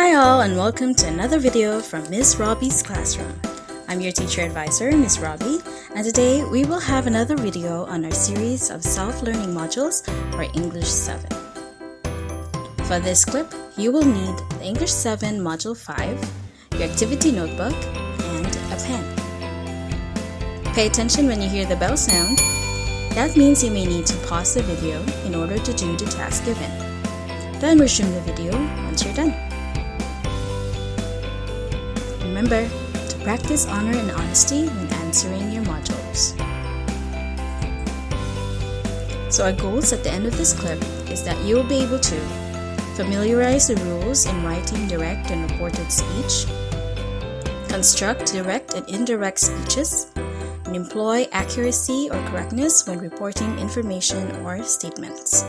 Hi all, and welcome to another video from Miss Robbie's classroom. I'm your teacher advisor, Miss Robbie, and today we will have another video on our series of self-learning modules for English 7. For this clip, you will need the English 7 Module 5, your activity notebook, and a pen. Pay attention when you hear the bell sound. That means you may need to pause the video in order to do the task given. Then resume the video once you're done. Remember to practice honor and honesty when answering your modules. So our goals at the end of this clip is that you will be able to familiarize the rules in writing direct and reported speech, construct direct and indirect speeches, and employ accuracy or correctness when reporting information or statements.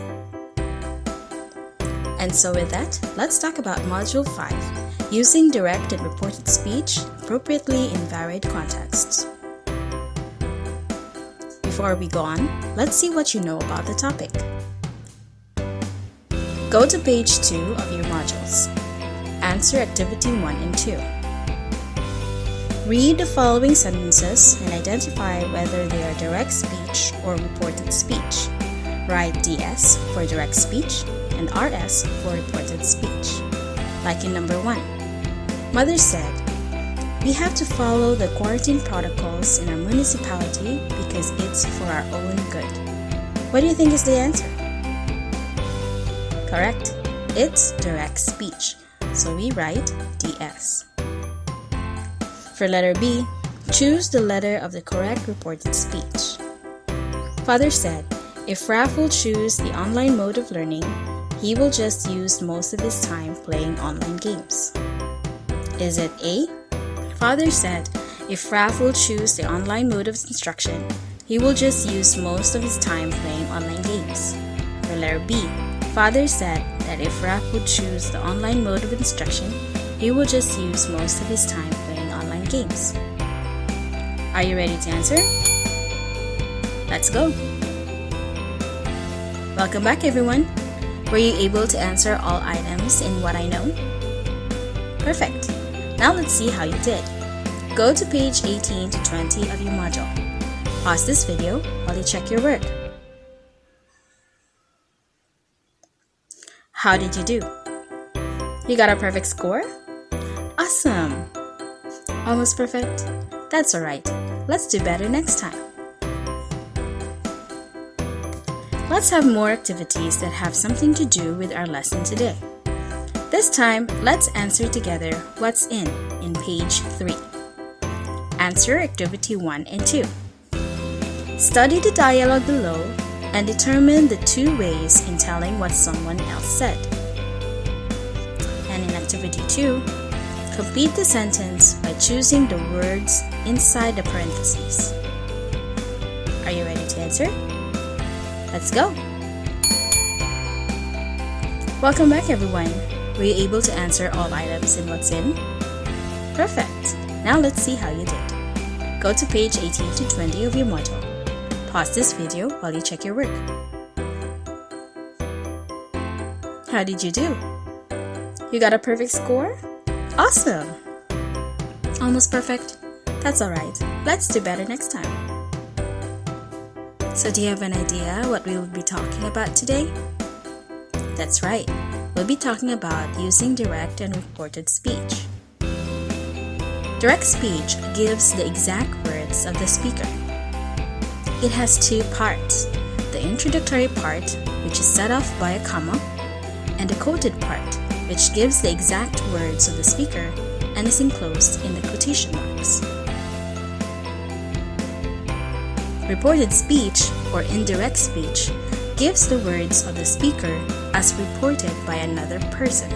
And so with that, let's talk about Module 5, using direct and reported speech appropriately in varied contexts. Before we go on, let's see what you know about the topic. Go to page 2 of your modules. Answer activity 1 and 2. Read the following sentences and identify whether they are direct speech or reported speech. Write DS for direct speech and RS for reported speech. Like in number 1. Mother said, "We have to follow the quarantine protocols in our municipality because it's for our own good." What do you think is the answer? Correct. It's direct speech. So we write DS. For letter B, choose the letter of the correct reported speech. Father said, "If Raf will choose the online mode of learning, he will just use most of his time playing online games." Is it A? Father said, "If Raf will choose the online mode of instruction, he will just use most of his time playing online games." For letter B, Father said that if Raf would choose the online mode of instruction, he will just use most of his time playing online games. Are you ready to answer? Let's go! Welcome back, everyone! Were you able to answer all items in What I Know? Perfect! Now let's see how you did. Go to page 18 to 20 of your module. Pause this video while you check your work. How did you do? You got a perfect score? Awesome! Almost perfect? That's alright. Let's do better next time. Let's have more activities that have something to do with our lesson today. This time, let's answer together what's in page 3. Answer activity 1 and 2. Study the dialogue below and determine the 2 ways in telling what someone else said. And in activity 2, complete the sentence by choosing the words inside the parentheses. Are you ready to answer? Let's go! Welcome back, everyone! Were you able to answer all items in what's in? Perfect! Now let's see how you did. Go to page 18 to 20 of your module. Pause this video while you check your work. How did you do? You got a perfect score? Awesome! Almost perfect? That's alright. Let's do better next time. So do you have an idea what we will be talking about today? That's right. We'll be talking about using direct and reported speech. Direct speech gives the exact words of the speaker. It has 2 parts, the introductory part, which is set off by a comma, and the quoted part, which gives the exact words of the speaker and is enclosed in the quotation marks. Reported speech, or indirect speech, gives the words of the speaker as reported by another person.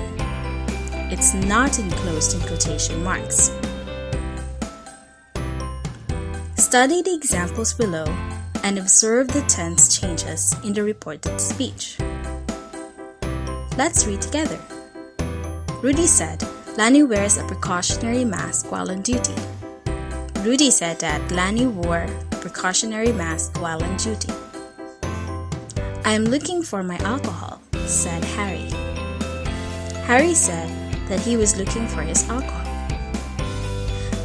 It's not enclosed in quotation marks. Study the examples below and observe the tense changes in the reported speech. Let's read together. Rudy said, "Lani wears a precautionary mask while on duty." Rudy said that Lani wore a precautionary mask while on duty. "I am looking for my alcohol," said Harry. Harry said, that he was looking for his alcohol.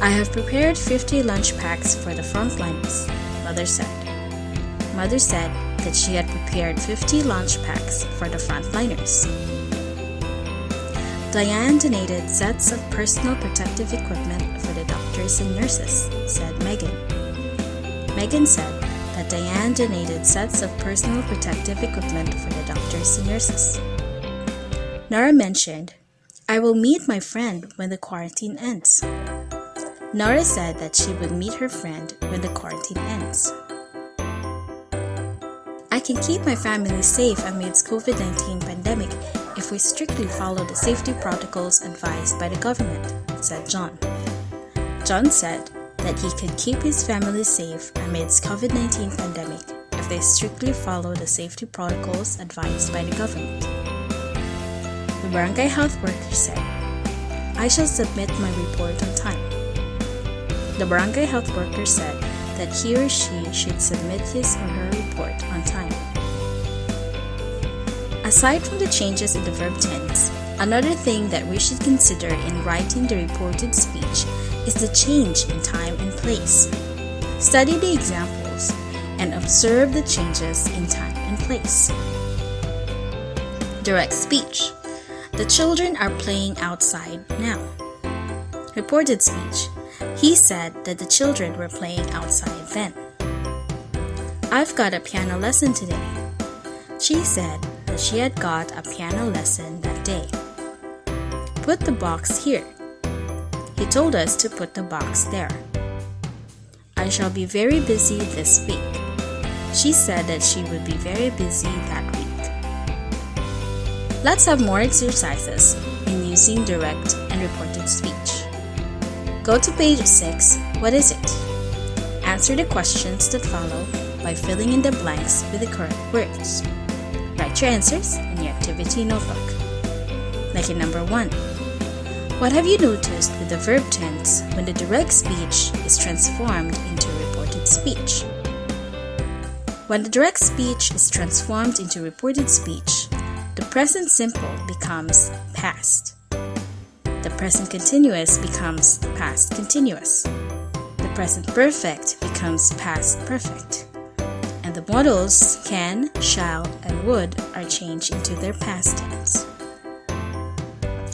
I have prepared 50 lunch packs for the frontliners, Mother said. Mother said that she had prepared 50 lunch packs for the frontliners. Diane donated sets of personal protective equipment for the doctors and nurses, said Megan. Megan said that Diane donated sets of personal protective equipment for the doctors and nurses. Nora mentioned, I will meet my friend when the quarantine ends. Nora said that she would meet her friend when the quarantine ends. I can keep my family safe amidst COVID-19 pandemic if we strictly follow the safety protocols advised by the government, said John. John said that he could keep his family safe amidst COVID-19 pandemic if they strictly follow the safety protocols advised by the government. The barangay health worker said, I shall submit my report on time. The barangay health worker said that he or she should submit his or her report on time. Aside from the changes in the verb tense, another thing that we should consider in writing the reported speech is the change in time and place. Study the examples and observe the changes in time and place. Direct speech. The children are playing outside now. Reported speech. He said that the children were playing outside then. I've got a piano lesson today. She said that she had got a piano lesson that day. Put the box here. He told us to put the box there. I shall be very busy this week. She said that she would be very busy that week. Let's have more exercises in using direct and reported speech. Go to page 6. What is it? Answer the questions that follow by filling in the blanks with the correct words. Write your answers in your activity notebook. Like in number 1. What have you noticed with the verb tense when the direct speech is transformed into reported speech? When the direct speech is transformed into reported speech, the present simple becomes past. The present continuous becomes past continuous. The present perfect becomes past perfect. And the modals can, shall, and would are changed into their past tense.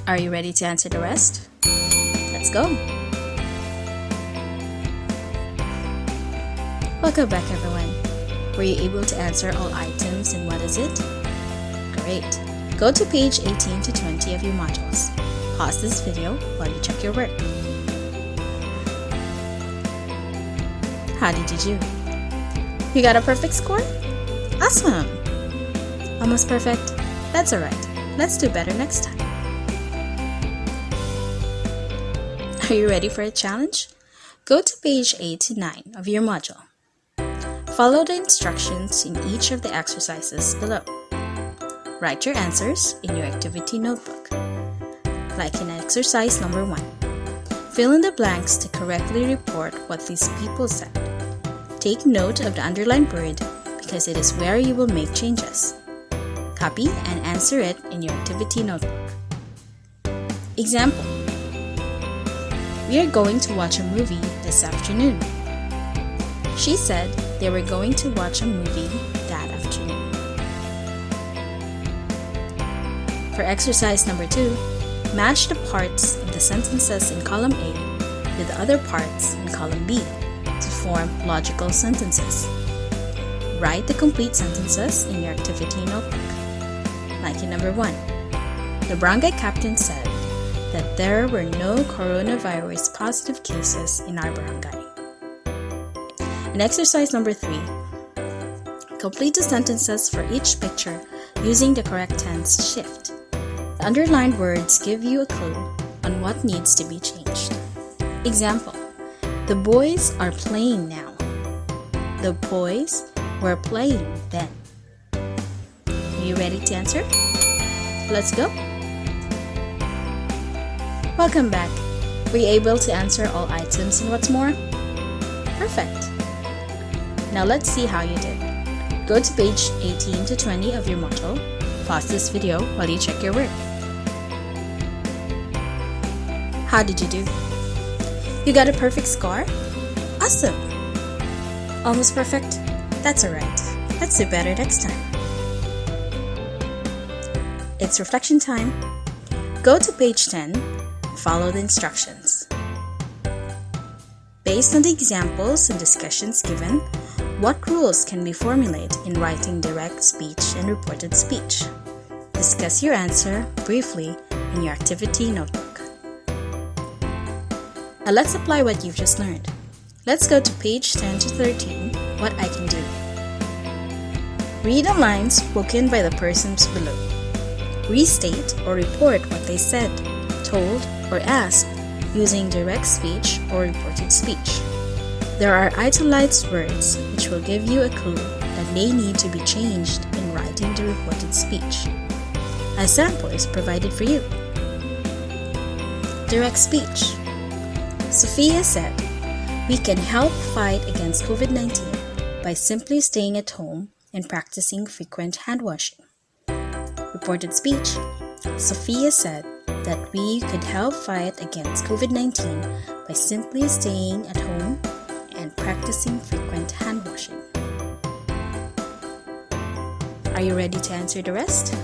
Are you ready to answer the rest? Let's go! Welcome back, everyone. Were you able to answer all items and what is it? Great! Go to page 18 to 20 of your modules. Pause this video while you check your work. How did you do? You got a perfect score? Awesome! Almost perfect? That's alright. Let's do better next time. Are you ready for a challenge? Go to page 8 to 9 of your module. Follow the instructions in each of the exercises below. Write your answers in your activity notebook. Like in exercise number 1. Fill in the blanks to correctly report what these people said. Take note of the underlined word because it is where you will make changes. Copy and answer it in your activity notebook. Example. We are going to watch a movie this afternoon. She said they were going to watch a movie that afternoon. For exercise number 2, match the parts of the sentences in column A with the other parts in column B to form logical sentences. Write the complete sentences in your activity notebook. Like in number 1, the barangay captain said that there were no coronavirus positive cases in our barangay. In exercise number 3, complete the sentences for each picture using the correct tense shift. The underlined words give you a clue on what needs to be changed. Example, the boys are playing now. The boys were playing then. Are you ready to answer? Let's go! Welcome back. Were you able to answer all items and what's more? Perfect! Now let's see how you did. Go to page 18 to 20 of your module. Pause this video while you check your work. How did you do? You got a perfect score? Awesome! Almost perfect? That's alright. Let's do better next time. It's reflection time. Go to page 10 and follow the instructions. Based on the examples and discussions given, what rules can we formulate in writing direct speech and reported speech? Discuss your answer briefly in your activity notebook. Now let's apply what you've just learned. Let's go to page 10 to 13, what I can do. Read a line spoken by the persons below. Restate or report what they said, told, or asked using direct speech or reported speech. There are italicized words which will give you a clue that they need to be changed in writing the reported speech. A sample is provided for you. Direct speech. Sophia said, "We can help fight against COVID-19 by simply staying at home and practicing frequent hand washing." Reported speech. Sophia said that we could help fight against COVID-19 by simply staying at home and practicing frequent hand washing. Are you ready to answer the rest?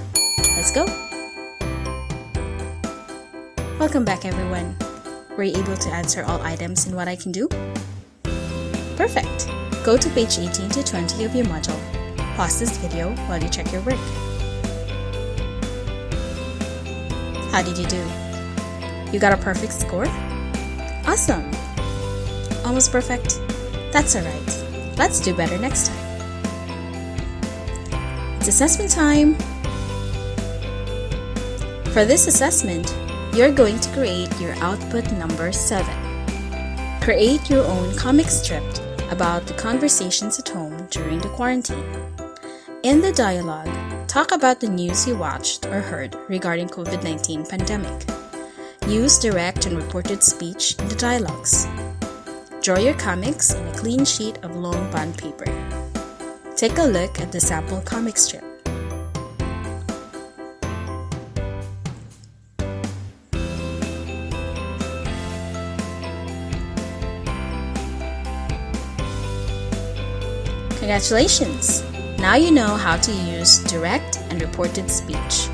Let's go! Welcome back, everyone. Were you able to answer all items in what I can do? Perfect! Go to page 18 to 20 of your module. Pause this video while you check your work. How did you do? You got a perfect score? Awesome! Almost perfect? That's alright. Let's do better next time. It's assessment time! For this assessment, you're going to create your output number 7. Create your own comic strip about the conversations at home during the quarantine. In the dialogue, talk about the news you watched or heard regarding COVID-19 pandemic. Use direct and reported speech in the dialogues. Draw your comics on a clean sheet of long bond paper. Take a look at the sample comic strip. Congratulations! Now you know how to use direct and reported speech.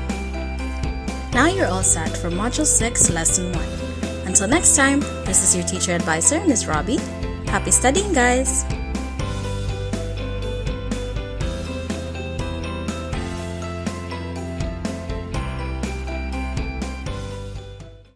Now you're all set for Module 6, Lesson 1. Until next time, this is your teacher advisor, Ms. Robbie. Happy studying, guys!